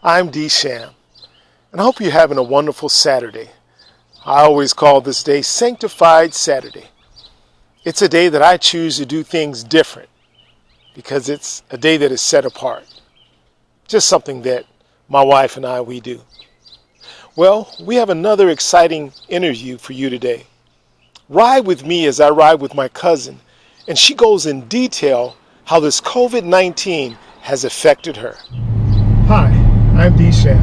I'm D. Sham, and I hope you're having a wonderful Saturday. I always call this day Sanctified Saturday. It's a day that I choose to do things different because it's a day that is set apart. Just something that my wife and we do. Well, we have another exciting interview for you today. Ride with me as I ride with my cousin, and she goes in detail how this COVID-19 has affected her. Hi, I'm D. Sham.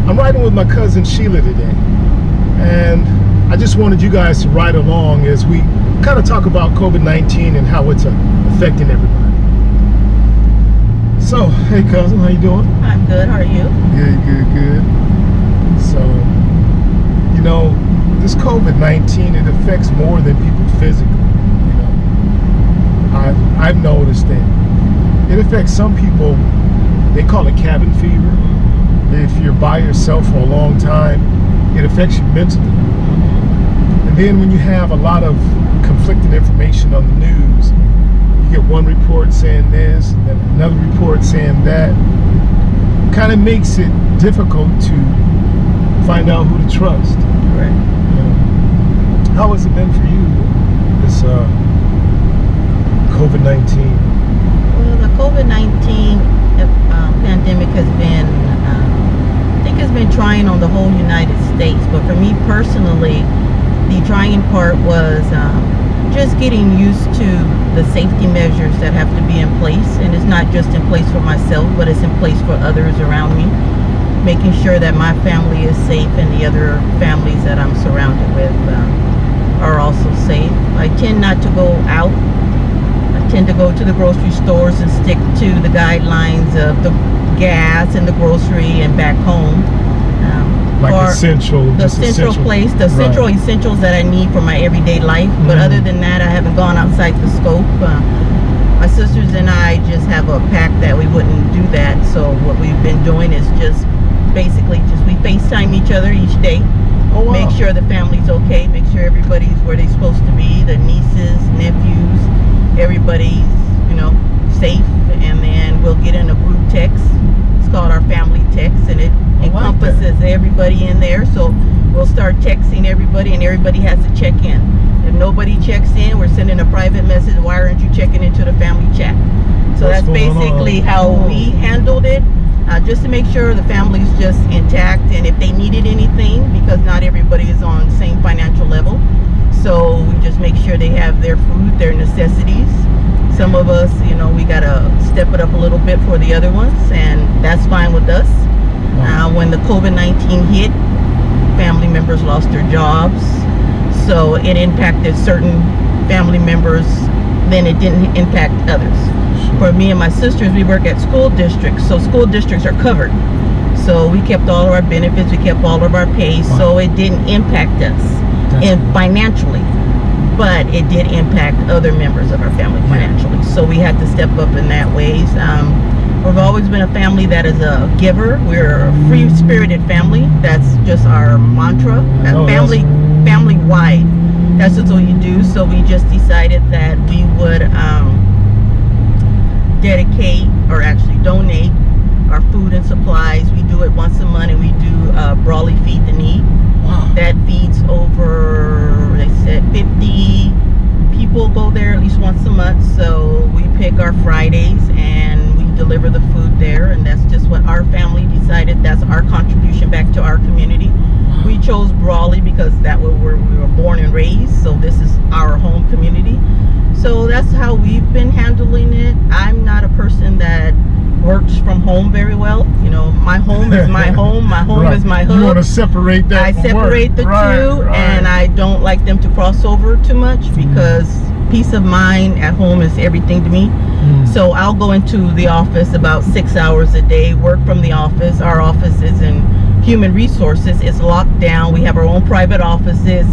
I'm riding with my cousin Sheila today, and I just wanted you guys to ride along as we kind of talk about COVID-19 and how it's affecting everybody. So, hey cousin, how you doing? I'm good, how are you? Good. So, you know, this COVID-19, it affects more than people physically. You know, I've noticed that it affects some people. They call it cabin fever. If you're by yourself for a long time, it affects you mentally. And then when you have a lot of conflicting information on the news, you get one report saying this, and then another report saying that. Kind of makes it difficult to find out who to trust. Right. How has it been for you, this COVID-19? Well, the COVID-19 pandemic has been, I think it's been trying on the whole United States, but for me personally, the trying part was just getting used to the safety measures that have to be in place, and it's not just in place for myself, but it's in place for others around me, making sure that my family is safe and the other families that I'm surrounded with are also safe. I tend not to go out. I tend to go to the grocery stores and stick to the guidelines of the gas and the grocery and back home. Like essential essentials that I need for my everyday life. Mm-hmm. But other than that, I haven't gone outside the scope. My sisters and I just have a pact that we wouldn't do that. So what we've been doing is just basically we FaceTime each other each day. Oh, wow. Make sure the family's okay, make sure everybody's where they're supposed to be, the nieces, nephews, everybody's, safe, and then we'll get in a group text. It's called our family text, and it encompasses everybody in there. So we'll start texting everybody, and everybody has to check in. If nobody checks in, we're sending a private message, why aren't you checking into the family chat? So that's basically how we handled it. Just to make sure the family's just intact, and if they needed anything, because not everybody is on the same financial level, so we just make sure they have their food, their necessities. Some of us, we gotta step it up a little bit for the other ones, and that's fine with us. When the COVID-19 hit, family members lost their jobs, so it impacted certain family members, then it didn't impact others. For me and my sisters, we work at school districts, so school districts are covered. So we kept all of our benefits, we kept all of our pay, so it didn't impact us financially, but it did impact other members of our family financially. So we had to step up in that ways. We've always been a family that is a giver. We're a free-spirited family. That's just our mantra. Family-wide. That's just what you do. So we just decided that we would dedicate, or actually donate, our food and supplies. We do it once a month, and we do Brawley Feed the Need. Wow. That feeds over, they said 50 people go there at least once a month. So we pick our Fridays and we deliver the food there, and that's just what our family decided. That's our contribution back to our community. We chose Brawley because that's where we were born and raised, so this is our home community. So that's how we've been handling it. I'm not a person that works from home very well. My home is my home. My home is my hub. You want to separate that? I separate the two, and I don't like them to cross over too much because peace of mind at home is everything to me. So I'll go into the office about 6 hours a day, work from the office. Our office is in human resources. It's locked down. We have our own private offices.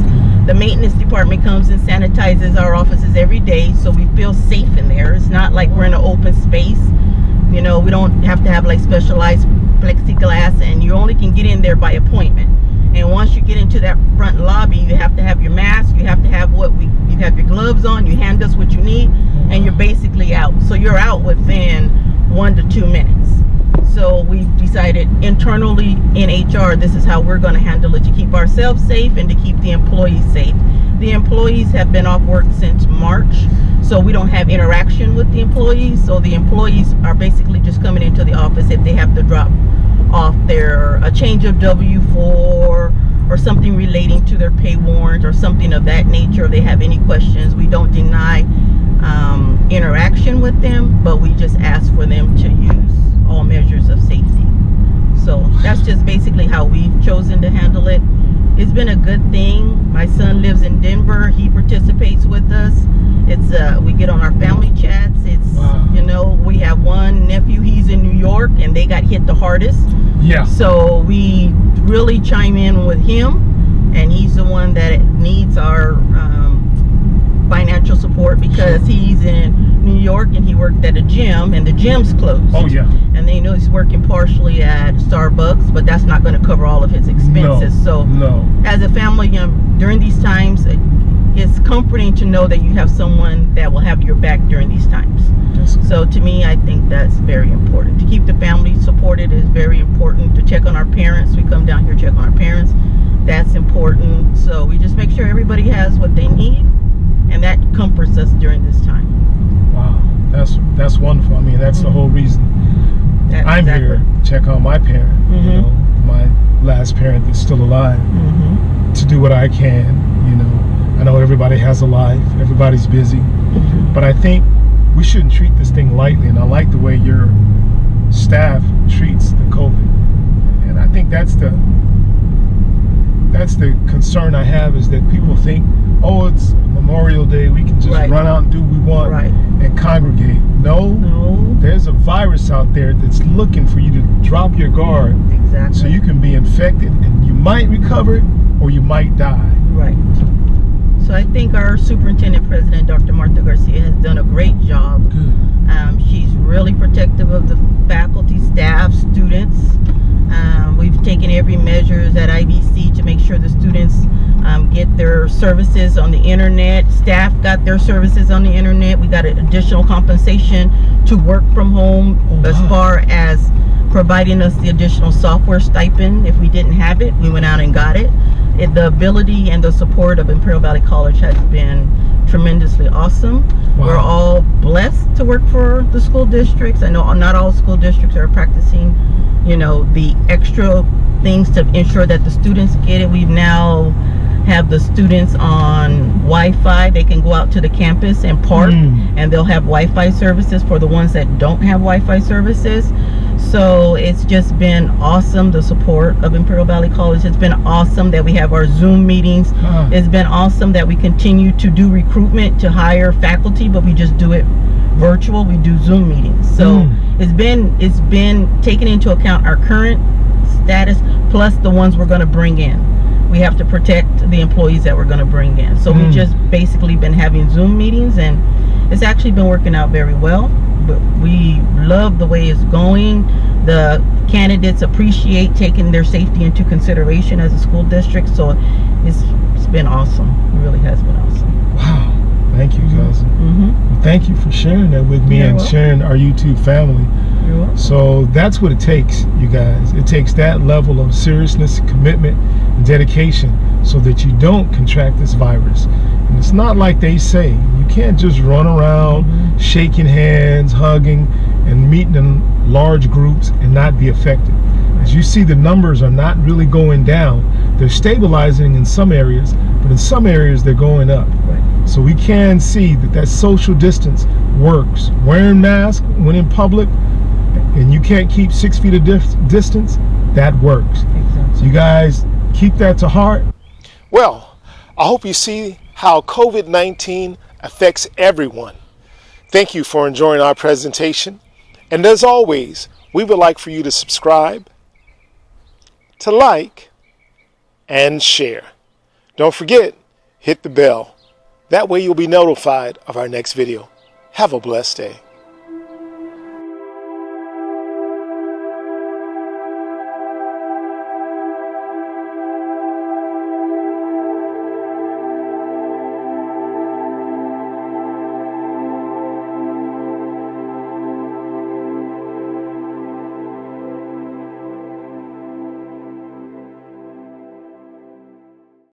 The maintenance department comes and sanitizes our offices every day, so we feel safe in there. It's not like we're in an open space. We don't have to have like specialized plexiglass, and you only can get in there by appointment. And once you get into that front lobby, you have to have your mask, you have to have you have your gloves on, you hand us what you need, and you're basically out. So you're out within 1 to 2 minutes. So we've decided internally in HR, this is how we're going to handle it to keep ourselves safe and to keep the employees safe. The employees have been off work since March, so we don't have interaction with the employees. So the employees are basically just coming into the office if they have to drop off a change of W-4 or something relating to their pay warrant or something of that nature. If they have any questions, we don't deny interaction with them, but we just ask for them to use all measures of safety. So that's just basically how we've chosen to handle it. It's been a good thing. My son lives in Denver. He participates with us. It's we get on our family chats. It's wow. You know, we have one nephew. He's in New York, and they got hit the hardest. Yeah. So we really chime in with him, and he's the one that needs our financial support because he's in New York and he worked at a gym and the gym's closed. Oh yeah. And they know he's working partially at Starbucks, but that's not going to cover all of his expenses. No. As a family, during these times, it's comforting to know that you have someone that will have your back during these times. So to me, I think that's very important. To keep the family supported is very important. To check on our parents, we come down here, check on our parents. That's important. So we just make sure everybody has what they need, and that comforts us during this time. Wow, that's wonderful. I mean, that's the whole reason I'm here to check on my parent. You know, my last parent that's still alive. To do what I can. You know, I know everybody has a life. Everybody's busy, but I think we shouldn't treat this thing lightly. And I like the way your staff treats the COVID. And I think that's the concern I have, is that people think, oh, it's Memorial Day, we can just run out and do what we want and congregate. No, there's a virus out there that's looking for you to drop your guard. Exactly. So you can be infected and you might recover it or you might die. Right. So I think our superintendent president, Dr. Martha Garcia, has done a great job. Good. She's really protective of the faculty, staff, students. We've taken every measures at IBC to make sure the students get their services on the internet. Staff got their services on the internet. We got additional compensation to work from home as far as providing us the additional software stipend. If we didn't have it, we went out and got it. The ability and the support of Imperial Valley College has been tremendously awesome. Wow. We're all blessed to work for the school districts. I know not all school districts are practicing, you know, the extra things to ensure that the students get it. We've now have the students on Wi-Fi. They can go out to the campus and park, and they'll have Wi-Fi services for the ones that don't have Wi-Fi services. So it's just been awesome, the support of Imperial Valley College. It's been awesome that we have our Zoom meetings. It's been awesome that we continue to do recruitment to hire faculty, but we just do it virtual. We do Zoom meetings. So it's been taking into account our current status plus the ones we're going to bring in. We have to protect the employees that we're going to bring in. So we've just basically been having Zoom meetings, and it's actually been working out very well. But we love the way it's going. The candidates appreciate taking their safety into consideration as a school district. So it's been awesome. It really has been awesome. Wow. Thank you, cousin. Well, thank you for sharing that with me and sharing our YouTube family. You're welcome. So that's what it takes, you guys. It takes that level of seriousness, commitment, and dedication so that you don't contract this virus. And it's not like they say. You can't just run around shaking hands, hugging, and meeting in large groups and not be affected. As you see, the numbers are not really going down. They're stabilizing in some areas, but in some areas they're going up. So we can see that social distance works. Wearing masks when in public, and you can't keep 6 feet of distance, that works. So you guys keep that to heart. Well, I hope you see how COVID-19 affects everyone. Thank you for enjoying our presentation. And as always, we would like for you to subscribe, to like, and share. Don't forget, hit the bell. That way you'll be notified of our next video. Have a blessed day.